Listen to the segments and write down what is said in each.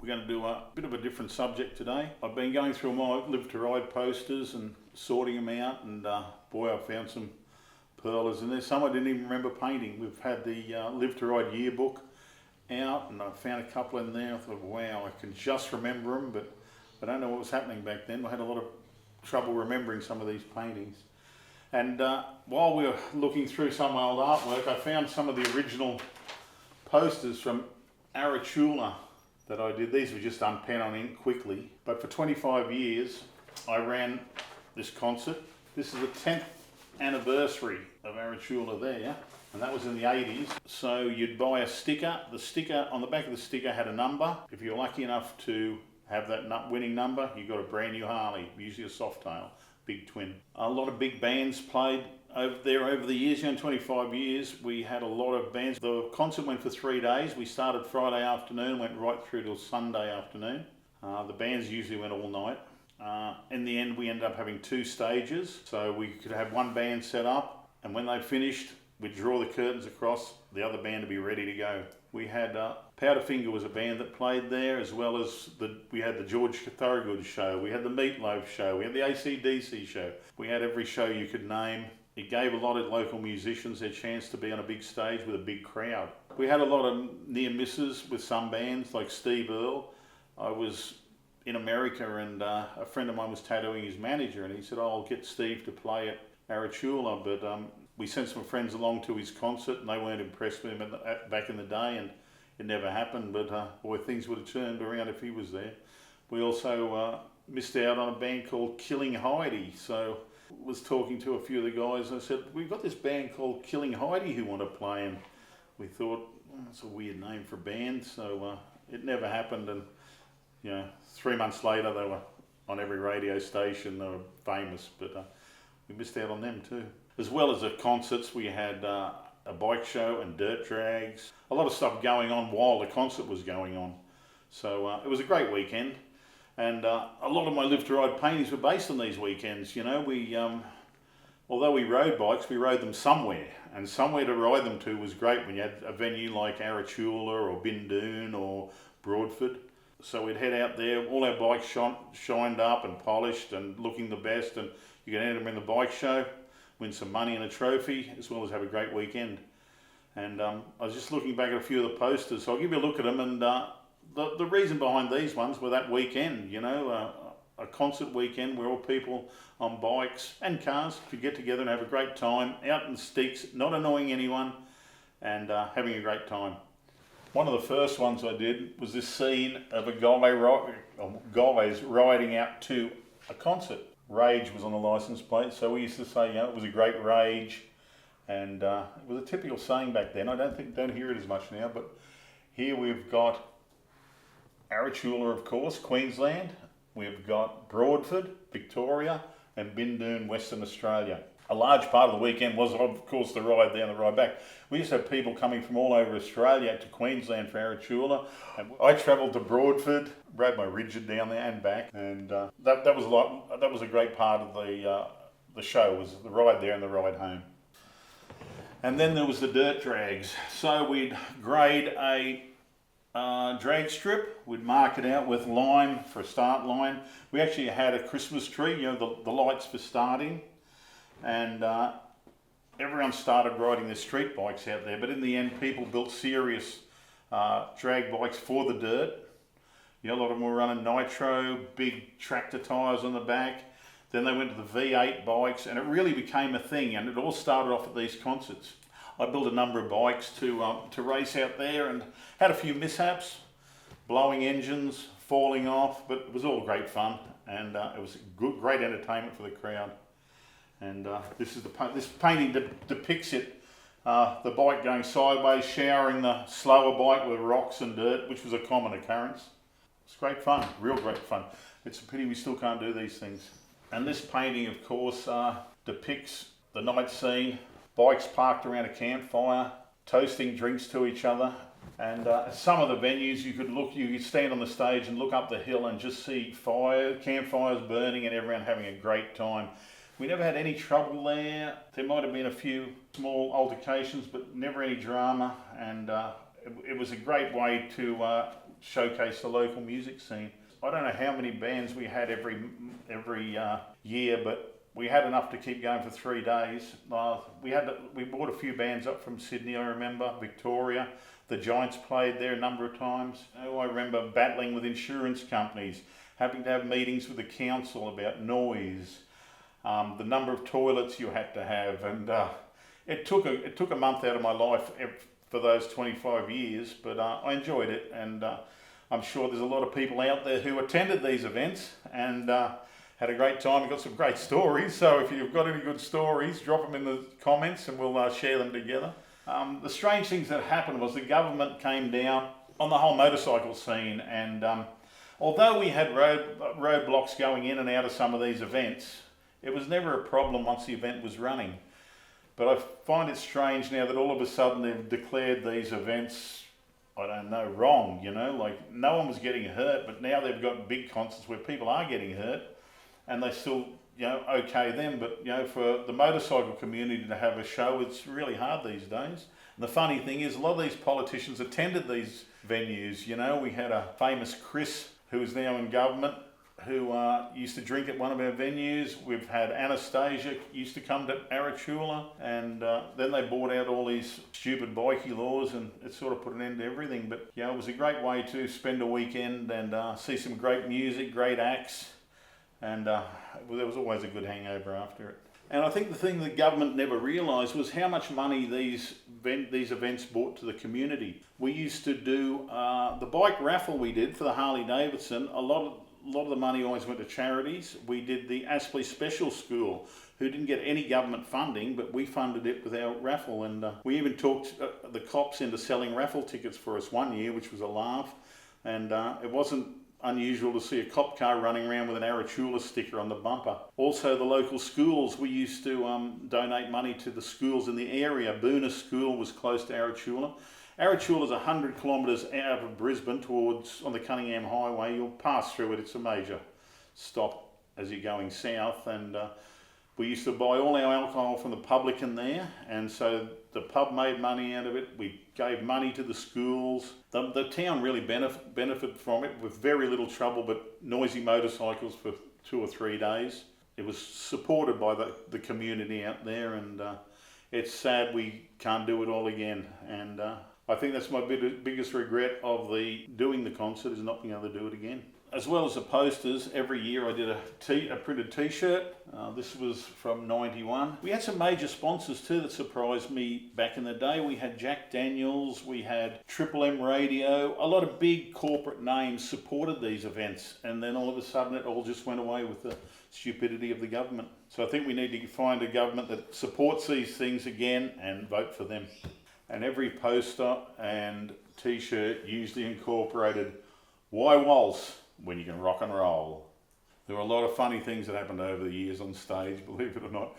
going to do a bit of a different subject today. I've been going through my Live to Ride posters and sorting them out, and boy, I found some pearlers in there. Some I didn't even remember painting. We've had the Live to Ride yearbook out, and I found a couple in there. I thought, wow, I can just remember them, but I don't know what was happening back then. I had a lot of trouble remembering some of these paintings. And while we were looking through some old artwork, I found some of the original posters from Aratula that I did. These were just done pen on ink quickly, but for 25 years I ran this concert. This is the 10th anniversary of Aratula there, and that was in the 80s. So you'd buy a sticker. The sticker, on the back of the sticker, had a number. If you're lucky enough to have that winning number, you got a brand new Harley, usually a Softail, big twin. A lot of big bands played over there over the years. In 25 years, we had a lot of bands. The concert went for 3 days. We started Friday afternoon, went right through till Sunday afternoon. The bands usually went all night. In the end, we ended up having 2 stages, so we could have one band set up, and when they finished, we'd draw the curtains across, the other band to be ready to go. We had Powderfinger was a band that played there, as well as we had the George Thorogood show, we had the Meatloaf show, we had the AC/DC show. We had every show you could name. It gave a lot of local musicians their chance to be on a big stage with a big crowd. We had a lot of near misses with some bands, like Steve Earle. I was in America, and a friend of mine was tattooing his manager, and he said, oh, I'll get Steve to play at Aratula, but we sent some friends along to his concert, and they weren't impressed with him back in the day, and it never happened, but boy, things would have turned around if he was there. We also missed out on a band called Killing Heidi, so was talking to a few of the guys, and I said, we've got this band called Killing Heidi who want to play, and we thought, oh, that's a weird name for a band, so it never happened, and 3 months later they were on every radio station. They were famous, but we missed out on them too. As well as the concerts, we had a bike show and dirt drags, a lot of stuff going on while the concert was going on. So it was a great weekend, and a lot of my Live to Ride paintings were based on these weekends. We, although we rode bikes, we rode them somewhere, and somewhere to ride them to was great when you had a venue like Aratula or Bindoon or Broadford. So we'd head out there, all our bikes shined up and polished and looking the best, and you could enter them in the bike show, win some money and a trophy, as well as have a great weekend. And I was just looking back at a few of the posters, so I'll give you a look at them, and the reason behind these ones were that weekend, a concert weekend where all people on bikes and cars could get together and have a great time, out in sticks, not annoying anyone, and having a great time. One of the first ones I did was this scene of a guys riding out to a concert. Rage was on the license plate, so we used to say, it was a great rage, and it was a typical saying back then. I don't hear it as much now, but here we've got Aratula, of course, Queensland. We've got Broadford, Victoria, and Bindoon, Western Australia. A large part of the weekend was, of course, the ride there and the ride back. We used to have people coming from all over Australia to Queensland for Aratula. And I travelled to Broadford, rode my Rigid down there and back, and that was a great part of the show, was the ride there and the ride home. And then there was the dirt drags. So we'd grade a drag strip, we'd mark it out with lime for a start line. We actually had a Christmas tree, the lights for starting. And everyone started riding their street bikes out there, but in the end people built serious drag bikes for the dirt. A lot of them were running nitro, big tractor tyres on the back. Then they went to the V8 bikes, and it really became a thing, and it all started off at these concerts. I built a number of bikes to race out there, and had a few mishaps, blowing engines, falling off, but it was all great fun, and it was great entertainment for the crowd. And this painting depicts it, the bike going sideways, showering the slower bike with rocks and dirt, which was a common occurrence. It's great fun, real great fun. It's a pity we still can't do these things. And this painting, of course, depicts the night scene, bikes parked around a campfire, toasting drinks to each other. And at some of the venues you could stand on the stage and look up the hill and just see campfires burning and everyone having a great time. We never had any trouble there. There might have been a few small altercations, but never any drama. And it was a great way to showcase the local music scene. I don't know how many bands we had every year, but we had enough to keep going for 3 days. We brought a few bands up from Sydney, I remember, Victoria. The Giants played there a number of times. I remember battling with insurance companies, having to have meetings with the council about noise, the number of toilets you had to have, and it took a month out of my life for those 25 years, but I enjoyed it, and I'm sure there's a lot of people out there who attended these events and had a great time. We've got some great stories, so if you've got any good stories, drop them in the comments and we'll share them together. The strange things that happened was the government came down on the whole motorcycle scene, and although we had roadblocks going in and out of some of these events, it was never a problem once the event was running. But I find it strange now that all of a sudden they've declared these events, I don't know, wrong, like no one was getting hurt, but now they've got big concerts where people are getting hurt and they still, okay them, but for the motorcycle community to have a show, it's really hard these days. And the funny thing is, a lot of these politicians attended these venues. We had a famous Chris, who is now in government, who used to drink at one of our venues. We've had Anastasia used to come to Aratula, and then they brought out all these stupid bikie laws, and it sort of put an end to everything. But it was a great way to spend a weekend and see some great music, great acts, and there was always a good hangover after it. And I think the thing the government never realised was how much money these events brought to the community. We used to do the bike raffle we did for the Harley Davidson. A lot of the money always went to charities. We did the Aspley Special School, who didn't get any government funding, but we funded it with our raffle. And we even talked the cops into selling raffle tickets for us one year, which was a laugh. And it wasn't unusual to see a cop car running around with an Aratula sticker on the bumper. Also, the local schools, we used to donate money to the schools in the area. Boona School was close to Aratula. Aratula is 100 kilometres out of Brisbane on the Cunningham Highway. You'll pass through it. It's a major stop as you're going south. And we used to buy all our alcohol from the publican there. And so the pub made money out of it. We gave money to the schools. The town really benefited from it with very little trouble, but noisy motorcycles for 2 or 3 days. It was supported by the community out there, and it's sad we can't do it all again. And I think that's my biggest regret of doing the concert, is not being able to do it again. As well as the posters, every year I did a printed t-shirt. This was from 91. We had some major sponsors too that surprised me back in the day. We had Jack Daniels, we had Triple M Radio. A lot of big corporate names supported these events, and then all of a sudden it all just went away with the stupidity of the government. So I think we need to find a government that supports these things again and vote for them. And every poster and t-shirt usually incorporated "Why waltz when you can rock and roll?" There were a lot of funny things that happened over the years on stage, believe it or not.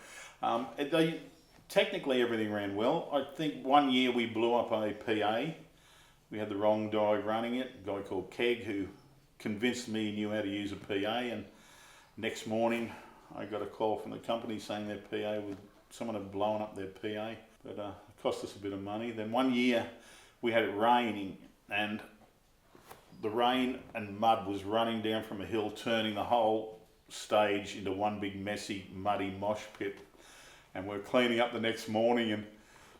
Technically everything ran well. I think one year we blew up a PA. We had the wrong guy running it, a guy called Keg, who convinced me he knew how to use a PA, and next morning I got a call from the company saying someone had blown up their PA, but it cost us a bit of money. Then one year we had it raining, and the rain and mud was running down from a hill, turning the whole stage into one big messy muddy mosh pit. And we were cleaning up the next morning, and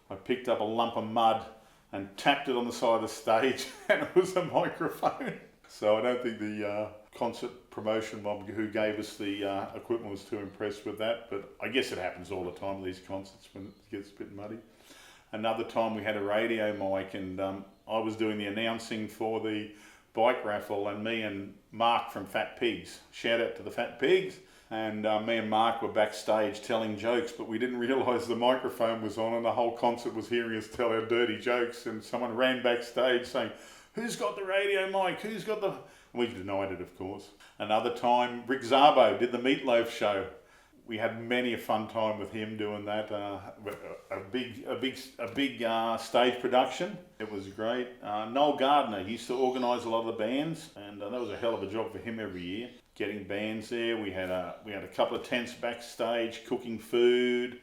I picked up a lump of mud and tapped it on the side of the stage, and it was a microphone. So I don't think the concert promotion mob who gave us the equipment was too impressed with that, but I guess it happens all the time at these concerts when it gets a bit muddy. Another time we had a radio mic, and I was doing the announcing for the bike raffle, and me and Mark from Fat Pigs, shout out to the Fat Pigs, and me and Mark were backstage telling jokes, but we didn't realise the microphone was on and the whole concert was hearing us tell our dirty jokes, and someone ran backstage saying, "Who's got the radio mic? Who's got the..." We denied it, of course. Another time, Rick Szabo did the Meatloaf show. We had many a fun time with him doing that. A big stage production. It was great. Noel Gardner, he used to organise a lot of the bands, and that was a hell of a job for him every year. Getting bands there. We had a couple of tents backstage, cooking food,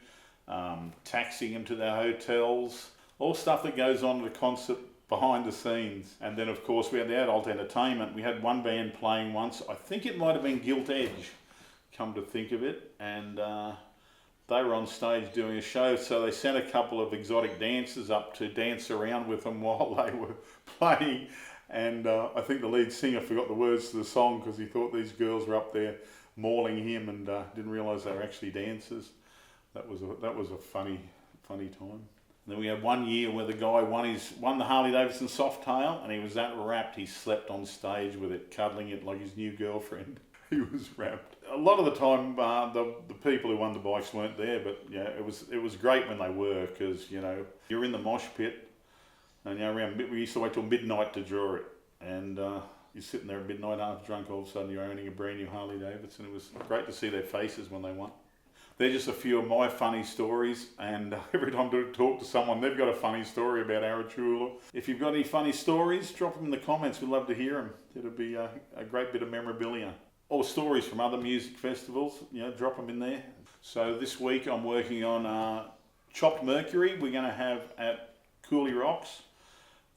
taxiing them to their hotels. All stuff that goes on at a concert behind the scenes. And then of course we had the adult entertainment. We had one band playing once. I think it might have been Gilt Edge, come to think of it. And they were on stage doing a show, so they sent a couple of exotic dancers up to dance around with them while they were playing. And I think the lead singer forgot the words to the song because he thought these girls were up there mauling him and didn't realise they were actually dancers. That was a funny time. And then we had one year where the guy won the Harley Davidson Softail, and he was that wrapped he slept on stage with it, cuddling it like his new girlfriend. He was wrapped. A lot of the time, the people who won the bikes weren't there, but yeah, it was great when they were, because you're in the mosh pit, and we used to wait till midnight to draw it, and you're sitting there at midnight half drunk. All of a sudden, you're owning a brand new Harley Davidson. It was great to see their faces when they won. They're just a few of my funny stories, and every time I talk to someone, they've got a funny story about Aratula. If you've got any funny stories, drop them in the comments. We'd love to hear them. It'll be a great bit of memorabilia. Or stories from other music festivals, drop them in there. So this week I'm working on Chopped Mercury. We're going to have at Cooley Rocks.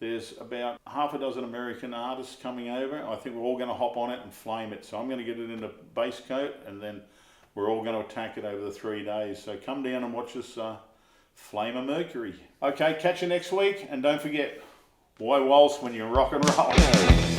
There's about half a dozen American artists coming over. I think we're all going to hop on it and flame it. So I'm going to get it into base coat, and then we're all going to attack it over the 3 days. So come down and watch us flame a Mercury. Okay, catch you next week, and don't forget, why waltz when you rock and roll?